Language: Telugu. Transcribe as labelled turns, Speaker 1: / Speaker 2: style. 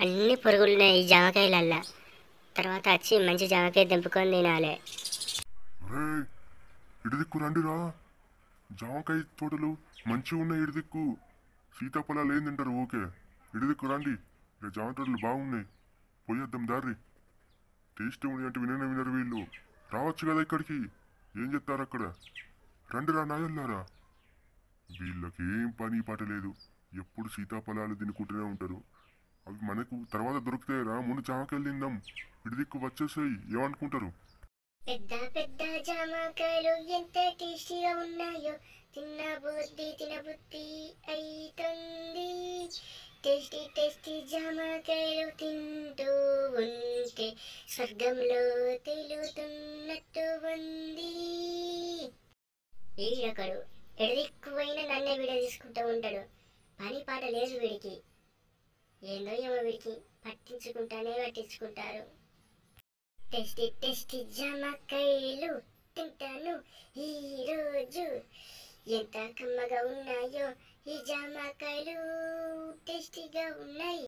Speaker 1: అన్ని పురుగులున్నాయి ఈ జామకాయలల్లా. తర్వాత వచ్చి మంచి జామకాయ తెంపుకొని తినాలి.
Speaker 2: రే, ఇడిదిక్కు రండిరా. జామకాయ తోటలు మంచిగా ఉన్నాయి ఇడిదిక్కు. సీతాఫలాలు ఏం తింటారు ఓకే. ఇడిదిక్కు రండి. ఇక జామ తోటలు బాగున్నాయి. పోయేద్దాం దారి. టేస్ట్ ఉంది అంటే వినరు వీళ్ళు. రావచ్చు కదా ఇక్కడికి. ఏం చెప్తారు అక్కడ? రండిరా నాయల్లారా. వీళ్ళకి ఏం పని పాట లేదు. ఎప్పుడు సీతాఫలాలు తినుకుంటూనే ఉంటారు. అవి మనకు తర్వాత దొరుకుతాయిరా. ముందు జామకాయలు తిందాం. ఇడిదిక్కు వచ్చేసాయి. ఏమనుకుంటారు?
Speaker 1: పెద్ద పెద్ద జామకాయలు ఎంత టేస్టీగా ఉన్నాయో తినబుద్ధి అయితుంది. టేస్టీ టేస్టీ జామకాయలు తింటూ ఉంటే స్వర్గంలో తేలుతున్నట్టు ఉంది. వీడొకడు ఎడదిక్కువైన నన్నే వీడియో తీసుకుంటూ ఉంటాడు. పని పాట లేదు వీడికి. ఏందో ఏమో వీడికి పట్టించుకుంటారు. టేస్టీ టేస్టీ జామకాయలు తింటాను ఈరోజు. ఎంత కమ్మగా ఉన్నాయో ఈ జామకాయలు, టేస్టీగా ఉన్నాయి.